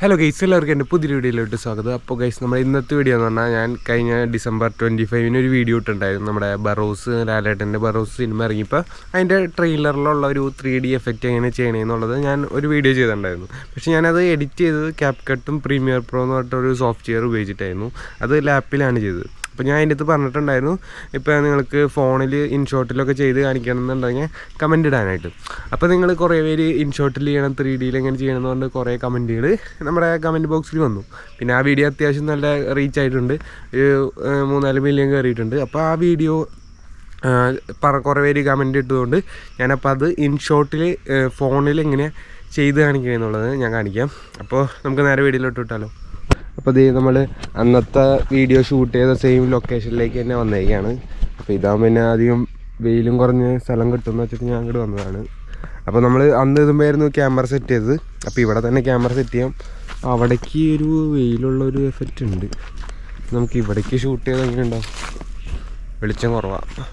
Hello guys, എല്ലാവർക്കും എൻ്റെ പുതിയ വീഡിയോയിലോട്ട് സ്വാഗതം. അപ്പോൾ ഗൈസ്, നമ്മുടെ ഇന്നത്തെ വീഡിയോ എന്ന് പറഞ്ഞാൽ ഞാൻ കഴിഞ്ഞ ഡിസംബർ 25 ഒരു വീഡിയോ ഇട്ടുണ്ടായിരുന്നു. നമ്മുടെ ബറോസ് ലാലേട്ടൻ്റെ ബറോസ് സിനിമ ഇറങ്ങിയപ്പോൾ അതിൻ്റെ ട്രെയിലറിലുള്ള ഒരു 3D എഫക്റ്റ് എങ്ങനെ ചെയ്യണമെന്നുള്ളത് ഞാൻ ഒരു വീഡിയോ ചെയ്തിട്ടുണ്ടായിരുന്നു. പക്ഷേ ഞാനത് എഡിറ്റ് ചെയ്തത് ക്യാപ്കട്ടും പ്രീമിയർ പ്രോ എന്ന് പറഞ്ഞിട്ടൊരു സോഫ്റ്റ്വെയർ ഉപയോഗിച്ചിട്ടായിരുന്നു. അത് ലാപ്പിലാണ് ചെയ്തത്. അപ്പോൾ ഞാൻ അതിൻ്റെ അടുത്ത് പറഞ്ഞിട്ടുണ്ടായിരുന്നു, ഇപ്പോൾ നിങ്ങൾക്ക് ഫോണിൽ ഇൻഷോട്ടിലൊക്കെ ചെയ്ത് കാണിക്കണമെന്നുണ്ടെങ്കിൽ കമൻറ്റ് ഇടാനായിട്ട്. അപ്പോൾ നിങ്ങൾ കുറേ പേര് ഇൻഷോട്ടിൽ ചെയ്യണം, 3Dയിൽ എങ്ങനെ ചെയ്യണം എന്ന് പറഞ്ഞിട്ട് കുറേ കമൻറ്റുകൾ നമ്മുടെ കമൻറ്റ് ബോക്സിൽ വന്നു. പിന്നെ ആ വീഡിയോ അത്യാവശ്യം നല്ല റീച്ച് ആയിട്ടുണ്ട്, 3-4 മില്യൺ കയറിയിട്ടുണ്ട്. അപ്പോൾ ആ വീഡിയോ കുറേ പേര് കമൻറ്റ് ഇട്ടതുകൊണ്ട് ഞാനപ്പോൾ അത് ഇൻഷോട്ടിൽ ഫോണിൽ എങ്ങനെ ചെയ്ത് കാണിക്കുക എന്നുള്ളത് ഞാൻ കാണിക്കാം. അപ്പോൾ നമുക്ക് നേരെ വീഡിയോയിലോട്ട് വിട്ടാലോ. അപ്പോൾ ഇത് നമ്മൾ അന്നത്തെ വീഡിയോ ഷൂട്ട് ചെയ്ത സെയിം ലൊക്കേഷനിലേക്ക് തന്നെ വന്നേക്കാണ്. അപ്പോൾ ഇതാകുമ്പോൾ പിന്നെ അധികം വെയിലും കുറഞ്ഞ് സ്ഥലം കിട്ടുമെന്ന് വെച്ചിട്ട് ഞാൻ അങ്ങോട്ട് വന്നതാണ്. അപ്പോൾ നമ്മൾ അന്ന് ഇതുമ്പോഴായിരുന്നു ക്യാമറ സെറ്റ് ചെയ്തത്. അപ്പോൾ ഇവിടെ തന്നെ ക്യാമറ സെറ്റ് ചെയ്യാം. അവിടേക്ക് ഒരു വെയിലുള്ളൊരു എഫക്റ്റ് ഉണ്ട്. നമുക്ക് ഇവിടേക്ക് ഷൂട്ട് ചെയ്ത് എങ്ങനെ ഉണ്ടാവും, വെളിച്ചം കുറവാണ്.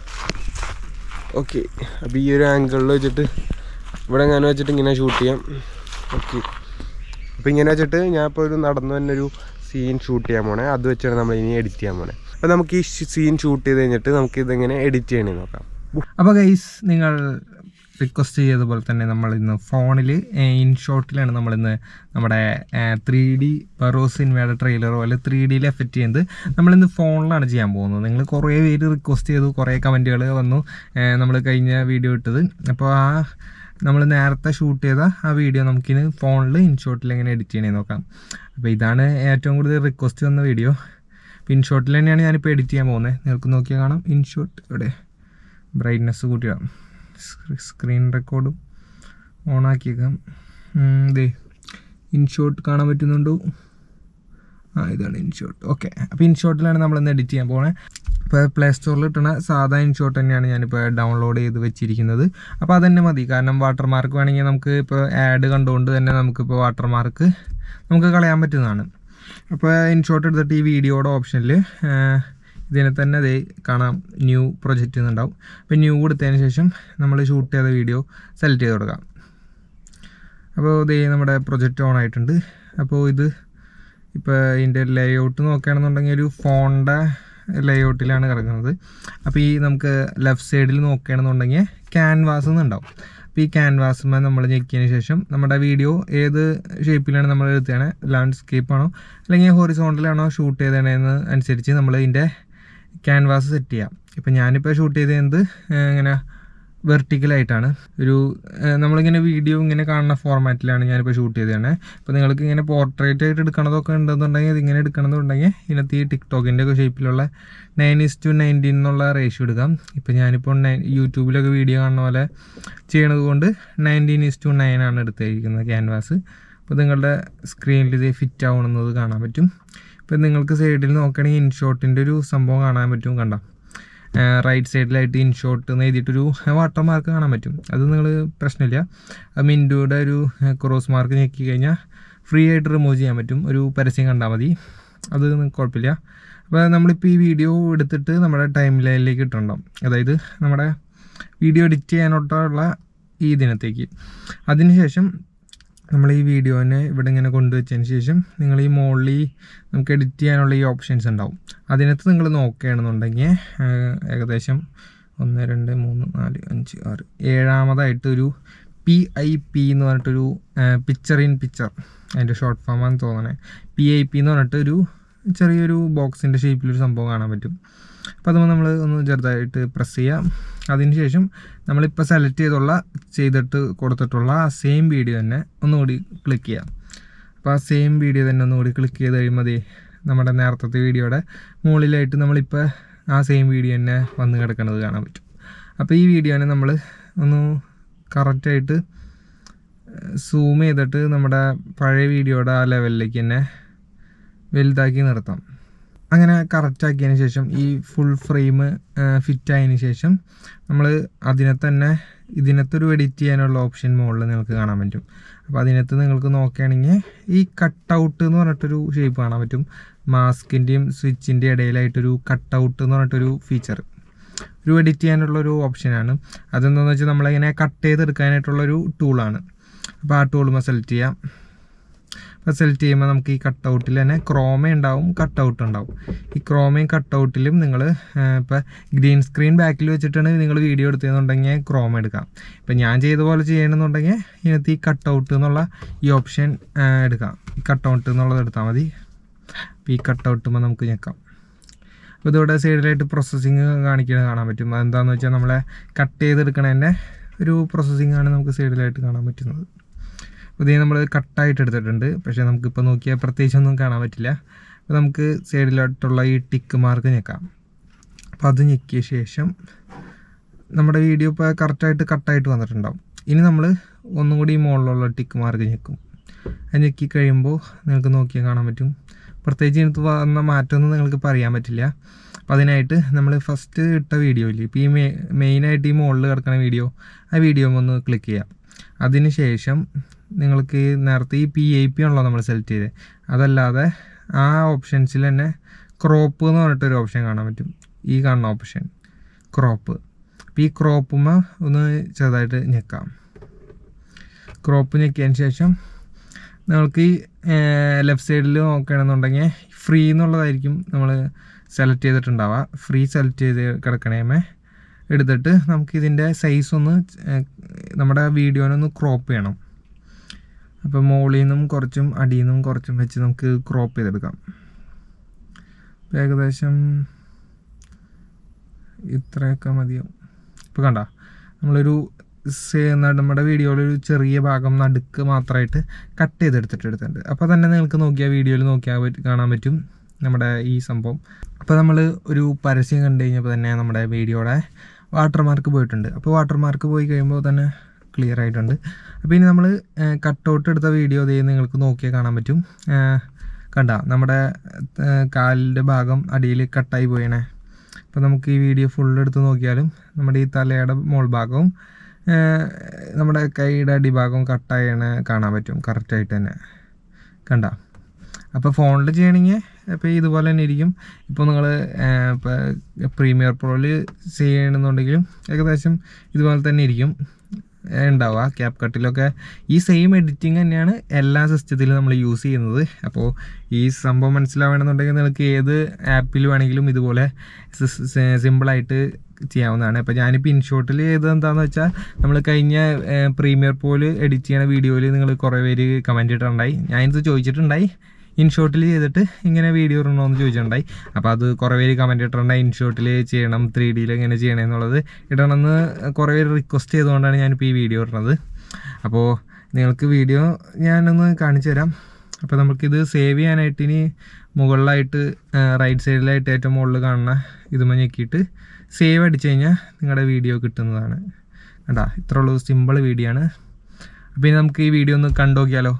ഓക്കെ, അപ്പോൾ ഈ ഒരു ആംഗിളിൽ വെച്ചിട്ട് ഇവിടെ എങ്ങനെ വെച്ചിട്ട് ഇങ്ങനെ ഷൂട്ട് ചെയ്യാം. ഓക്കെ, അപ്പോൾ ഇങ്ങനെ വെച്ചിട്ട് ഞാൻ ഇപ്പോൾ ഒരു നടന്നു തന്നെ ഒരു സീൻ ഷൂട്ട് ചെയ്യാൻ പോണേ. അത് വെച്ചാണ് നമ്മൾ ഇനി എഡിറ്റ് ചെയ്യാൻ പോണേ. അപ്പോൾ നമുക്ക് ഈ സീൻ ഷൂട്ട് ചെയ്ത് കഴിഞ്ഞിട്ട് നമുക്ക് ഇതെങ്ങനെ എഡിറ്റ് ചെയ്യണമെന്ന് നോക്കാം. അപ്പോൾ ഗൈസ്, നിങ്ങൾ റിക്വസ്റ്റ് ചെയ്തതുപോലെ തന്നെ നമ്മൾ ഇന്ന് ഫോണിൽ ഇൻഷോട്ടിലാണ് നമ്മളിന്ന് നമ്മുടെ 3D ബറോസ് സിനിമയുടെ ട്രെയിലറോ അല്ലെ 3Dയിൽ എഫക്റ്റ് ചെയ്യുന്നത് നമ്മളിന്ന് ഫോണിലാണ് ചെയ്യാൻ പോകുന്നത്. നിങ്ങൾ കുറേ പേര് റിക്വസ്റ്റ് ചെയ്തു, കുറേ കമൻറ്റുകൾ വന്നു നമ്മൾ കഴിഞ്ഞ വീഡിയോ ഇട്ടത്. അപ്പോൾ നമ്മൾ നേരത്തെ ഷൂട്ട് ചെയ്ത ആ വീഡിയോ നമുക്കിന് ഫോണിൽ ഇൻഷോട്ടിൽ എങ്ങനെ എഡിറ്റ് ചെയ്യണമെന്ന് നോക്കാം. അപ്പോൾ ഇതാണ് ഏറ്റവും കൂടുതൽ റിക്വസ്റ്റ് വന്ന വീഡിയോ. അപ്പോൾ ഇൻഷോട്ടിൽ തന്നെയാണ് ഞാനിപ്പോൾ എഡിറ്റ് ചെയ്യാൻ പോകുന്നത്. നിങ്ങൾക്ക് നോക്കിയാൽ കാണാം. ഇൻഷോട്ട് ഇവിടെ ബ്രൈറ്റ്നസ് കൂട്ടിയിടാം, സ്ക്രീൻ റെക്കോർഡും ഓണാക്കിയേക്കാം. ഇതേ ഇൻഷോട്ട് കാണാൻ പറ്റുന്നുണ്ടോ? ഇതാണ് ഇൻഷോട്ട്. ഓക്കെ, അപ്പോൾ ഇൻഷോട്ടിലാണ് നമ്മളിന്ന് എഡിറ്റ് ചെയ്യാൻ പോകുന്നത്. ഇപ്പോൾ പ്ലേ സ്റ്റോറിൽ കിട്ടുന്ന സാധാ ഇൻഷോട്ട് തന്നെയാണ് ഞാനിപ്പോൾ ഡൗൺലോഡ് ചെയ്ത് വെച്ചിരിക്കുന്നത്. അപ്പോൾ അതന്നെ മതി. കാരണം വാട്ടർമാർക്ക് വേണമെങ്കിൽ നമുക്ക് ഇപ്പോൾ ആഡ് കണ്ടുകൊണ്ട് തന്നെ നമുക്കിപ്പോൾ വാട്ടർമാർക്ക് നമുക്ക് കളയാൻ പറ്റുന്നതാണ്. അപ്പോൾ ഇൻഷോട്ട് എടുത്തിട്ട് ഈ വീഡിയോയുടെ ഓപ്ഷനിൽ ഇതിനെ തന്നെ അതേ കാണാം, ന്യൂ പ്രൊജക്റ്റ് എന്നുണ്ടാവും. അപ്പോൾ ന്യൂ കൊടുത്തതിന് ശേഷം നമ്മൾ ഷൂട്ട് ചെയ്ത വീഡിയോ സെലക്ട് ചെയ്ത് കൊടുക്കാം. അപ്പോൾ ഇതേ നമ്മുടെ പ്രൊജക്റ്റ് ഓൺ ആയിട്ടുണ്ട്. അപ്പോൾ ഇത് ഇപ്പോൾ ഇതിൻ്റെ ലേഔട്ട് നോക്കുകയാണെന്നുണ്ടെങ്കിൽ ഒരു ഫോണിൻ്റെ ലേഔട്ടിലാണ് കിടക്കുന്നത്. അപ്പോൾ ഈ നമുക്ക് ലെഫ്റ്റ് സൈഡിൽ നോക്കുകയാണെന്നുണ്ടെങ്കിൽ ക്യാൻവാസ് എന്നുണ്ടാവും. അപ്പോൾ ഈ ക്യാൻവാസുമ്പോൾ നമ്മൾ ഞെക്കിയതിന് ശേഷം നമ്മുടെ വീഡിയോ ഏത് ഷേപ്പിലാണ് നമ്മൾ എടുത്തത്, ലാൻഡ്സ്കേപ്പാണോ അല്ലെങ്കിൽ ഹൊറിസോണ്ടലാണോ ഷൂട്ട് ചെയ്തതെന്ന് അനുസരിച്ച് നമ്മൾ ഇതിൻ്റെ ക്യാൻവാസ് സെറ്റ് ചെയ്യാം. ഇപ്പോൾ ഞാനിപ്പോൾ ഷൂട്ട് ചെയ്തത് ഇങ്ങനെ വെർട്ടിക്കലായിട്ടാണ്. ഒരു നമ്മളിങ്ങനെ വീഡിയോ ഇങ്ങനെ കാണുന്ന ഫോർമാറ്റിലാണ് ഞാനിപ്പോൾ ഷൂട്ട് ചെയ്തതാണ്. ഇപ്പോൾ നിങ്ങൾക്ക് ഇങ്ങനെ പോർട്രേറ്റ് ആയിട്ട് എടുക്കണതൊക്കെ ഉണ്ടെന്നുണ്ടെങ്കിൽ ഇതിങ്ങനെ എടുക്കണമെന്നുണ്ടെങ്കിൽ ഇതിനകത്ത് ഈ ടിക്ടോക്കിൻ്റെ ഒക്കെ ഷേപ്പിലുള്ള 9:19 എന്നുള്ള റേഷ്യോ എടുക്കാം. ഇപ്പോൾ ഞാനിപ്പോൾ യൂട്യൂബിലൊക്കെ വീഡിയോ കാണുന്ന പോലെ ചെയ്യണത് കൊണ്ട് 19:9 ആണ് എടുത്തിരിക്കുന്നത് ക്യാൻവാസ്. അപ്പോൾ നിങ്ങളുടെ സ്ക്രീനിൽ ഇത് ഫിറ്റ് ആവണമെന്നത് കാണാൻ പറ്റും. ഇപ്പോൾ നിങ്ങൾക്ക് സൈഡിൽ നോക്കുകയാണെങ്കിൽ ഇൻഷോട്ടിൻ്റെ ഒരു സംഭവം കാണാൻ പറ്റും. കണ്ടോ, റൈറ്റ് സൈഡിലായിട്ട് ഇൻഷോട്ട് എന്ന് എഴുതിയിട്ടൊരു വാട്ടർമാർക്ക് കാണാൻ പറ്റും. അത് നിങ്ങൾ പ്രശ്നമില്ല. മിൻറ്റുയുടെ ഒരു ക്രോസ് മാർക്ക് ഞെക്കി കഴിഞ്ഞാൽ ഫ്രീ ആയിട്ട് റിമൂവ് ചെയ്യാൻ പറ്റും. ഒരു പരസ്യം കണ്ടാൽ മതി, അത് കുഴപ്പമില്ല. അപ്പോൾ നമ്മളിപ്പോൾ ഈ വീഡിയോ എടുത്തിട്ട് നമ്മുടെ ടൈം ലൈനിലേക്ക് ഇട്ടുണ്ടാവും, അതായത് നമ്മുടെ വീഡിയോ എഡിറ്റ് ചെയ്യാനോട്ടുള്ള ഈ ദിനത്തേക്ക്. അതിനുശേഷം നമ്മൾ ഈ വീഡിയോനെ ഇവിടെ ഇങ്ങനെ കൊണ്ടുവച്ചതിന് ശേഷം നിങ്ങൾ ഈ മുകളിൽ നമുക്ക് എഡിറ്റ് ചെയ്യാനുള്ള ഈ ഓപ്ഷൻസ് ഉണ്ടാവും. അതിനകത്ത് നിങ്ങൾ നോക്കുകയാണെന്നുണ്ടെങ്കിൽ ഏകദേശം 1 2 3 4 5 6 7ാമതായിട്ടൊരു PIP എന്ന് പറഞ്ഞിട്ടൊരു പിക്ചർ ഇൻ പിക്ചർ, അതിൻ്റെ ഷോർട്ട് ഫോമാണെന്ന് തോന്നണേ. PIP എന്ന് പറഞ്ഞിട്ടൊരു ചെറിയൊരു ബോക്സിൻ്റെ ഷേപ്പിലൊരു സംഭവം കാണാൻ പറ്റും. അപ്പോൾ അതുമ്പോൾ നമ്മൾ ഒന്ന് ചെറുതായിട്ട് പ്രസ് ചെയ്യാം. അതിനുശേഷം നമ്മളിപ്പോൾ സെലക്ട് ചെയ്തിട്ട് കൊടുത്തിട്ടുള്ള ആ സെയിം വീഡിയോ തന്നെ ഒന്നുകൂടി ക്ലിക്ക് ചെയ്യാം. അപ്പോൾ ആ സെയിം വീഡിയോ തന്നെ ഒന്നുകൂടി ക്ലിക്ക് ചെയ്ത് കഴിയുമ്പോൾ നമ്മുടെ നേരത്തെ വീഡിയോയുടെ മുകളിലായിട്ട് നമ്മളിപ്പോൾ ആ സെയിം വീഡിയോ തന്നെ വന്ന് കിടക്കുന്നത് കാണാൻ പറ്റും. അപ്പോൾ ഈ വീഡിയോനെ നമ്മൾ ഒന്ന് കറക്റ്റായിട്ട് സൂം ചെയ്തിട്ട് നമ്മുടെ പഴയ വീഡിയോയുടെ ആ ലെവലിലേക്ക് തന്നെ വലുതാക്കി നിർത്താം. അങ്ങനെ കറക്റ്റാക്കിയതിന് ശേഷം ഈ ഫുൾ ഫ്രെയിം ഫിറ്റായതിന് ശേഷം നമ്മൾ ഇതിനകത്തൊരു എഡിറ്റ് ചെയ്യാനുള്ള ഓപ്ഷൻ മുകളിൽ നിങ്ങൾക്ക് കാണാൻ പറ്റും. അപ്പോൾ അതിനകത്ത് നിങ്ങൾക്ക് നോക്കുകയാണെങ്കിൽ ഈ കട്ടൗട്ട് എന്ന് പറഞ്ഞിട്ടൊരു ഷേപ്പ് കാണാൻ പറ്റും. മാസ്കിൻ്റെയും സ്വിച്ചിൻ്റെ ഇടയിലായിട്ടൊരു കട്ടൗട്ട് എന്ന് പറഞ്ഞിട്ടൊരു ഫീച്ചർ, ഒരു എഡിറ്റ് ചെയ്യാനുള്ളൊരു ഓപ്ഷനാണ്. അതെന്താണെന്ന് വെച്ചാൽ നമ്മളിങ്ങനെ കട്ട് ചെയ്തെടുക്കാനായിട്ടുള്ളൊരു ടൂളാണ്. അപ്പോൾ ആ ടൂളുമ്പോൾ സെലക്ട് ചെയ്യാം. അപ്പോൾ സെലക്ട് ചെയ്യുമ്പോൾ നമുക്ക് ഈ കട്ടൗട്ടിൽ തന്നെ ക്രോമ ഉണ്ടാവും, കട്ടൗട്ട് ഉണ്ടാവും. ഈ ക്രോമയും കട്ടൗട്ടിലും നിങ്ങൾ ഇപ്പോൾ ഗ്രീൻ സ്ക്രീൻ ബാക്കിൽ വെച്ചിട്ടാണ് നിങ്ങൾ വീഡിയോ എടുത്തതെന്നുണ്ടെങ്കിൽ ക്രോമ എടുക്കാം. ഇപ്പം ഞാൻ ചെയ്ത പോലെ ചെയ്യണമെന്നുണ്ടെങ്കിൽ ഇതിനകത്ത് ഈ കട്ടൗട്ട് എന്നുള്ള ഈ ഓപ്ഷൻ എടുക്കാം. ഈ കട്ടൗട്ട് എന്നുള്ളത് എടുത്താൽ മതി. അപ്പോൾ ഈ കട്ടൗട്ടുമ്പോൾ നമുക്ക് ഞെക്കാം. അപ്പോൾ ഇതിവിടെ സൈഡിലായിട്ട് പ്രോസസ്സിങ് കാണിക്കുന്നത് കാണാൻ പറ്റും. അതെന്താണെന്ന് വെച്ചാൽ നമ്മളെ കട്ട് ചെയ്തെടുക്കണതിൻ്റെ ഒരു പ്രോസസ്സിങ്ങാണ് നമുക്ക് സൈഡിലായിട്ട് കാണാൻ പറ്റുന്നത്. അപ്പോൾ ഇത് നമ്മൾ കട്ടായിട്ട് എടുത്തിട്ടുണ്ട്, പക്ഷേ നമുക്കിപ്പോൾ നോക്കിയാൽ പ്രത്യേകിച്ചൊന്നും കാണാൻ പറ്റില്ല. അപ്പോൾ നമുക്ക് സൈഡിലായിട്ടുള്ള ഈ ടിക്ക് മാർക്ക് ഞെക്കാം. അപ്പോൾ അത് ഞെക്കിയ ശേഷം നമ്മുടെ വീഡിയോ ഇപ്പോൾ കറക്റ്റായിട്ട് കട്ടായിട്ട് വന്നിട്ടുണ്ടാവും. ഇനി നമ്മൾ ഒന്നും കൂടി ഈ മുകളിലുള്ള ടിക്ക് മാർക്ക് ഞെക്കും. അത് ഞെക്കി കഴിയുമ്പോൾ നിങ്ങൾക്ക് നോക്കിയാൽ കാണാൻ പറ്റും. പ്രത്യേകിച്ച് ഇതിനകത്ത് വന്ന മാറ്റമൊന്നും നിങ്ങൾക്ക് പറയാൻ പറ്റില്ല. അപ്പോൾ അതിനായിട്ട് നമ്മൾ ഫസ്റ്റ് ഇട്ട വീഡിയോ ഇല്ലേ, ഇപ്പോൾ ഈ മെയിനായിട്ട് ഈ മുകളിൽ കിടക്കുന്ന വീഡിയോ, ആ വീഡിയോ ഒന്ന് ക്ലിക്ക് ചെയ്യാം. അതിന് ശേഷം നിങ്ങൾക്ക് നേരത്തെ ഈ PIP ആണല്ലോ നമ്മൾ സെലക്ട് ചെയ്തത്, അതല്ലാതെ ആ ഓപ്ഷൻസിൽ തന്നെ ക്രോപ്പ് എന്ന് പറഞ്ഞിട്ടൊരു ഓപ്ഷൻ കാണാൻ പറ്റും. ഈ കാണുന്ന ഓപ്ഷൻ ക്രോപ്പ്. അപ്പോൾ ഈ ക്രോപ്പുമ്പോൾ ഒന്ന് ചെറുതായിട്ട് ഞെക്കാം. ക്രോപ്പ് ഞെക്കിയതിന് ശേഷം നിങ്ങൾക്ക് ഈ ലെഫ്റ്റ് സൈഡിൽ നോക്കുകയാണെന്നുണ്ടെങ്കിൽ ഫ്രീ എന്നുള്ളതായിരിക്കും നമ്മൾ സെലക്ട് ചെയ്തിട്ടുണ്ടാവുക. ഫ്രീ സെലക്ട് ചെയ്ത് കിടക്കണേമേ എടുത്തിട്ട് നമുക്കിതിൻ്റെ സൈസ് ഒന്ന് നമ്മുടെ വീഡിയോനൊന്ന് ക്രോപ്പ് ചെയ്യണം. അപ്പോൾ മുകളിൽ നിന്നും കുറച്ചും അടിയിൽ നിന്നും കുറച്ചും വെച്ച് നമുക്ക് ക്രോപ്പ് ചെയ്തെടുക്കാം. ഏകദേശം ഇത്രയൊക്കെ മതിയാവും. ഇപ്പോൾ കണ്ട നമ്മളൊരു നമ്മുടെ വീഡിയോയിലൊരു ചെറിയ ഭാഗം നടുക്ക് മാത്രമായിട്ട് കട്ട് ചെയ്തെടുത്തിട്ടുണ്ട്. അപ്പോൾ തന്നെ നിങ്ങൾക്ക് നോക്കിയാൽ വീഡിയോയിൽ നോക്കിയാൽ കാണാൻ പറ്റും നമ്മുടെ ഈ സംഭവം. അപ്പോൾ നമ്മൾ ഒരു പരസ്യം കണ്ടു കഴിഞ്ഞപ്പോൾ തന്നെ നമ്മുടെ വീഡിയോയുടെ വാട്ടർമാർക്ക് പോയിട്ടുണ്ട്. അപ്പോൾ വാട്ടർമാർക്ക് പോയി കഴിയുമ്പോൾ തന്നെ ക്ലിയർ ആയിട്ടുണ്ട്. അപ്പോൾ ഇനി നമ്മൾ കട്ടൗട്ട് എടുത്ത വീഡിയോ നിങ്ങൾക്ക് നോക്കിയാൽ കാണാൻ പറ്റും. കണ്ട നമ്മുടെ കാലിൻ്റെ ഭാഗം അടിയിൽ കട്ടായി പോയണേ. അപ്പോൾ നമുക്ക് ഈ വീഡിയോ ഫുൾ എടുത്ത് നോക്കിയാലും നമ്മുടെ ഈ തലയുടെ മോൾ ഭാഗവും നമ്മുടെ കൈയുടെ അടിഭാഗവും കട്ടായണ കാണാൻ പറ്റും കറക്റ്റായിട്ട് തന്നെ. കണ്ട. അപ്പോൾ ഫോണിൽ ചെയ്യണമെങ്കിൽ ഇപ്പോൾ ഇതുപോലെ തന്നെ ഇരിക്കും. ഇപ്പോൾ നിങ്ങൾ ഇപ്പോൾ പ്രീമിയർ പ്രോയിൽ ചെയ്യണമെന്നുണ്ടെങ്കിലും ഏകദേശം ഇതുപോലെ തന്നെ ഇരിക്കും ഉണ്ടാവുക. ക്യാപ് കട്ടിലൊക്കെ ഈ സെയിം എഡിറ്റിംഗ് തന്നെയാണ് എല്ലാ സിസ്റ്റത്തിലും നമ്മൾ യൂസ് ചെയ്യുന്നത്. അപ്പോൾ ഈ സംഭവം മനസ്സിലാവണമെന്നുണ്ടെങ്കിൽ നിങ്ങൾക്ക് ഏത് ആപ്പിൽ വേണമെങ്കിലും ഇതുപോലെ സിമ്പിളായിട്ട് ചെയ്യാവുന്നതാണ്. അപ്പോൾ ഞാനിപ്പോൾ ഇൻഷോട്ടിൽ ചെയ്തതെന്താണെന്ന് വെച്ചാൽ നമ്മൾ കഴിഞ്ഞ പ്രീമിയർ പ്രോയിൽ എഡിറ്റ് ചെയ്യണ വീഡിയോയിൽ നിങ്ങൾ കുറേ പേര് കമൻറ്റ് ഇട്ടിട്ടുണ്ടായി. ഞാനിത് ചോദിച്ചിട്ടുണ്ടായി, ഇൻഷോട്ടിൽ ചെയ്തിട്ട് ഇങ്ങനെ വീഡിയോ ഇടണോ എന്ന് ചോദിച്ചിട്ടുണ്ടായി. അപ്പോൾ അത് കുറേ പേര് കമൻറ്റ് ഇട്ടിട്ടുണ്ടായി, ഇൻഷോട്ടിൽ ചെയ്യണം, 3Dയിൽ എങ്ങനെ ചെയ്യണമെന്നുള്ളത് ഇടണമെന്ന് കുറേ പേര് റിക്വസ്റ്റ് ചെയ്തുകൊണ്ടാണ് ഞാനിപ്പോൾ ഈ വീഡിയോ ഇടുന്നത്. അപ്പോൾ നിങ്ങൾക്ക് വീഡിയോ ഞാനൊന്ന് കാണിച്ചു തരാം. അപ്പോൾ നമുക്കിത് സേവ് ചെയ്യാനായിട്ട് ഇനി മുകളിലായിട്ട് റൈറ്റ് സൈഡിലായിട്ട് ഏറ്റവും മുകളിൽ കാണുന്ന ഇതുമ ഞെക്കിയിട്ട് സേവ് അടിച്ചു കഴിഞ്ഞാൽ നിങ്ങളുടെ വീഡിയോ കിട്ടുന്നതാണ്. കണ്ടാ, ഇത്ര ഉള്ളൂ, സിമ്പിൾ വീഡിയോ ആണ്. അപ്പോൾ ഇനി നമുക്ക് ഈ വീഡിയോ ഒന്ന് കണ്ടു നോക്കിയാലോ.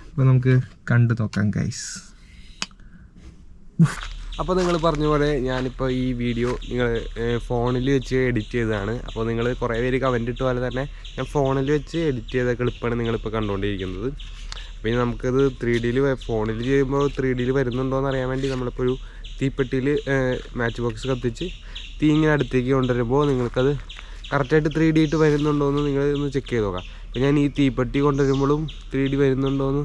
അപ്പോൾ നമുക്ക് കണ്ടു നോക്കാം ഗൈസ്. അപ്പോൾ നിങ്ങൾ പറഞ്ഞ പോലെ ഞാനിപ്പോൾ ഈ വീഡിയോ നിങ്ങൾ ഫോണിൽ വെച്ച് എഡിറ്റ് ചെയ്തതാണ്. അപ്പോൾ നിങ്ങൾ കുറേ പേര് കമൻറ്റ് ഇട്ട പോലെ തന്നെ ഞാൻ ഫോണിൽ വെച്ച് എഡിറ്റ് ചെയ്ത ക്ലിപ്പാണ് നിങ്ങളിപ്പോൾ കണ്ടുകൊണ്ടിരിക്കുന്നത്. അപ്പോൾ നമുക്കത് 3Dയിൽ ഫോണിൽ ചെയ്യുമ്പോൾ 3Dയിൽ വരുന്നുണ്ടോ എന്ന് അറിയാൻ വേണ്ടി നമ്മളിപ്പോൾ ഒരു തീപ്പെട്ടിയിൽ മാച്ച് ബോക്സ് കത്തിച്ച് തീ ഇങ്ങനെ അടുത്തേക്ക് കൊണ്ടുവരുമ്പോൾ നിങ്ങൾക്കത് കറക്റ്റായിട്ട് 3D ആയിട്ട് വരുന്നുണ്ടോ എന്ന് നിങ്ങൾ ഒന്ന് ചെക്ക് ചെയ്ത് നോക്കാം. അപ്പോൾ ഞാൻ ഈ തീപ്പെട്ടി കൊണ്ടുവരുമ്പോഴും 3D വരുന്നുണ്ടോ എന്ന്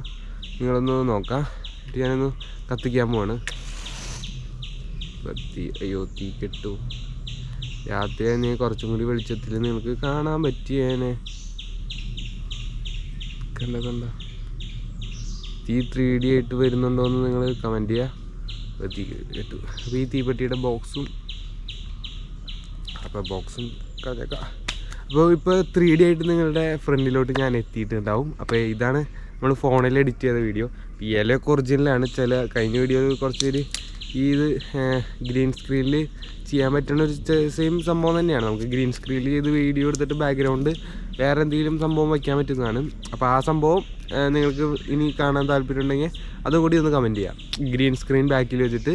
നിങ്ങളൊന്ന് നോക്കാം. എന്നിട്ട് ഞാനൊന്ന് കത്തിക്കാൻ പോവാണ്. അയ്യോ, തീ കെട്ടു. രാത്രി തന്നെ കുറച്ചും കൂടി വെളിച്ചത്തിൽ നിങ്ങൾക്ക് കാണാൻ പറ്റിയേനെ. കണ്ട തീ 3D ആയിട്ട് വരുന്നുണ്ടോ എന്ന് നിങ്ങൾ കമൻറ്റ് ചെയ്യുക. തീ കെട്ടു. അപ്പോൾ ഈ തീപ്പെട്ടിയുടെ ബോക്സും കളഞ്ഞേക്കാം. അപ്പോൾ ഇപ്പോൾ 3D ആയിട്ട് നിങ്ങളുടെ ഫ്രണ്ടിലോട്ട് ഞാൻ എത്തിയിട്ടുണ്ടാവും. അപ്പോൾ ഇതാണ് നമ്മൾ ഫോണിൽ എഡിറ്റ് ചെയ്ത വീഡിയോ. PLഒക്കെ ഒറിജിനലാണ്. ചില കഴിഞ്ഞ വീഡിയോ കുറച്ചൊരു ഇത് ഗ്രീൻ സ്ക്രീനിൽ ചെയ്യാൻ പറ്റുന്ന ഒരു സെയിം സംഭവം തന്നെയാണ്. നമുക്ക് ഗ്രീൻ സ്ക്രീനിൽ ചെയ്ത് വീഡിയോ എടുത്തിട്ട് ബാക്ക്ഗ്രൗണ്ട് വേറെ എന്തെങ്കിലും സംഭവം വയ്ക്കാൻ പറ്റുന്നതാണ്. അപ്പോൾ ആ സംഭവം നിങ്ങൾക്ക് ഇനി കാണാൻ താല്പര്യം ഉണ്ടെങ്കിൽ അതും കൂടി ഒന്ന് കമൻറ്റ് ചെയ്യാം, ഗ്രീൻ സ്ക്രീൻ ബാക്കിൽ വെച്ചിട്ട്.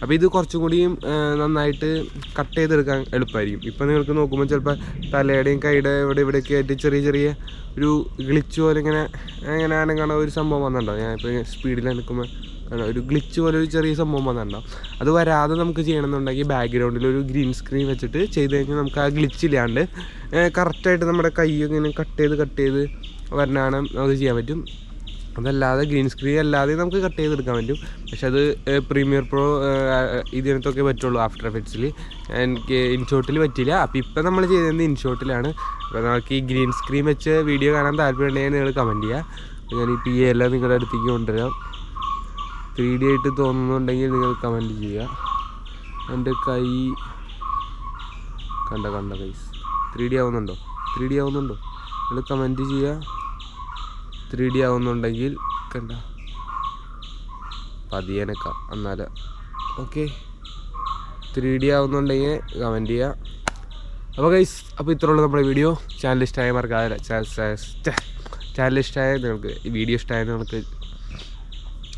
അപ്പോൾ ഇത് കുറച്ചും കൂടിയും നന്നായിട്ട് കട്ട് ചെയ്തെടുക്കാൻ എളുപ്പമായിരിക്കും. ഇപ്പോൾ നിങ്ങൾക്ക് നോക്കുമ്പോൾ ചിലപ്പോൾ തലയുടെയും കൈയുടെ ഇവിടെയൊക്കെ ആയിട്ട് ചെറിയ ഒരു ഗ്ലിച്ച് പോലെ ഇങ്ങനെ ആണെങ്കിൽ ഒരു സംഭവം വന്നിട്ടുണ്ടാവും. ഞാനിപ്പോൾ സ്പീഡിൽ നിൽക്കുമ്പോൾ ഒരു ഗ്ലിച്ച് പോലെ ഒരു ചെറിയ സംഭവം വന്നിട്ടുണ്ടാവും. അത് വരാതെ നമുക്ക് ചെയ്യണമെന്നുണ്ടെങ്കിൽ ബാക്ക്ഗ്രൗണ്ടിൽ ഒരു ഗ്രീൻ സ്ക്രീൻ വെച്ചിട്ട് ചെയ്ത് കഴിഞ്ഞാൽ നമുക്ക് ആ ഗ്ലിച്ച് ഇല്ലാണ്ട് കറക്റ്റായിട്ട് നമ്മുടെ കൈ ഇങ്ങനെ കട്ട് ചെയ്ത് വരണാണ് നമുക്ക് ചെയ്യാൻ പറ്റും. അതല്ലാതെ ഗ്രീൻ സ്ക്രീൻ അല്ലാതെ നമുക്ക് കട്ട് ചെയ്തെടുക്കാൻ പറ്റും. പക്ഷെ അത് പ്രീമിയർ പ്രോ ഇതിനകത്തൊക്കെ പറ്റുള്ളൂ. ആഫ്റ്റർ എഫക്ട്സിൽ എനിക്ക് ഇൻഷോട്ടിൽ പറ്റില്ല. അപ്പോൾ ഇപ്പം നമ്മൾ ചെയ്തത് ഇൻഷോട്ടിലാണ്. അപ്പോൾ നമുക്ക് ഈ ഗ്രീൻ സ്ക്രീൻ വെച്ച് വീഡിയോ കാണാൻ താല്പര്യമുണ്ടെങ്കിൽ നിങ്ങൾ കമൻറ്റ് ചെയ്യുക. ഞാൻ ഈ PA എല്ലാം നിങ്ങളുടെ അടുത്തേക്ക് കൊണ്ടുവരാം. 3D ആയിട്ട് തോന്നുന്നുണ്ടെങ്കിൽ നിങ്ങൾ കമൻറ്റ് ചെയ്യുക. എൻ്റെ കൈ കണ്ട ഗൈസ് 3D ആവുന്നുണ്ടോ? 3D ആവുന്നുണ്ടോ? നിങ്ങൾ കമൻറ്റ് ചെയ്യുക. 3D ആവുന്നുണ്ടെങ്കിൽ കണ്ട പതിയനക്കാം എന്നാല് ഓക്കെ. 3D ആവുന്നുണ്ടെങ്കിൽ കമൻറ്റ് ചെയ്യുക. അപ്പോൾ ഗൈസ്, അപ്പോൾ ഇത്രയുള്ളൂ നമ്മുടെ വീഡിയോ. ചാനൽ ഇഷ്ടമായ മറക്കാതെ ചാനൽ ഇഷ്ടമായ നിങ്ങൾക്ക് ഈ വീഡിയോ ഇഷ്ടമായ നിങ്ങൾക്ക്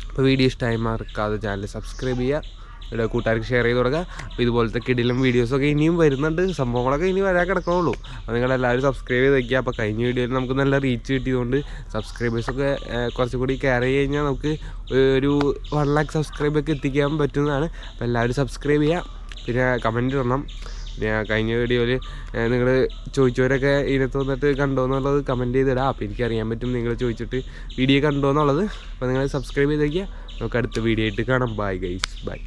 അപ്പോൾ വീഡിയോ ഇഷ്ടമായി മറക്കാതെ ചാനൽ സബ്സ്ക്രൈബ് ചെയ്യുക. ഇവിടെ കൂട്ടുകാർക്ക് ഷെയർ ചെയ്ത് കൊടുക്കുക. അപ്പോൾ ഇതുപോലത്തെ കിടിലും വീഡിയോസൊക്കെ ഇനിയും വരുന്നുണ്ട്. സംഭവങ്ങളൊക്കെ ഇനി വരാൻ കിടക്കണുള്ളൂ. അപ്പോൾ നിങ്ങളെല്ലാവരും സബ്സ്ക്രൈബ് ചെയ്ത് വയ്ക്കുക. അപ്പോൾ കഴിഞ്ഞ വീഡിയോയിൽ നമുക്ക് നല്ല റീച്ച് കിട്ടിയതുകൊണ്ട് സബ്സ്ക്രൈബേഴ്സൊക്കെ കുറച്ചുകൂടി കെയർ ചെയ്ത് കഴിഞ്ഞാൽ നമുക്ക് ഒരു 1 lakh സബ്സ്ക്രൈബൊക്കെ എത്തിക്കാൻ പറ്റുന്നതാണ്. അപ്പോൾ എല്ലാവരും സബ്സ്ക്രൈബ് ചെയ്യുക. പിന്നെ കമൻറ്റ് ഇടണം. പിന്നെ കഴിഞ്ഞ വീഡിയോയിൽ നിങ്ങൾ ചോദിച്ചവരൊക്കെ ഇതിനകത്ത് വന്നിട്ട് കണ്ടോ എന്നുള്ളത് കമൻറ്റ് ചെയ്തിടാം. അപ്പോൾ എനിക്കറിയാൻ പറ്റും നിങ്ങൾ ചോദിച്ചിട്ട് വീഡിയോ കണ്ടോ എന്നുള്ളത്. അപ്പോൾ നിങ്ങൾ സബ്സ്ക്രൈബ് ചെയ്ത് വയ്ക്കുക. നമുക്ക് അടുത്ത വീഡിയോ ആയിട്ട് കാണാം. Bye guys, by.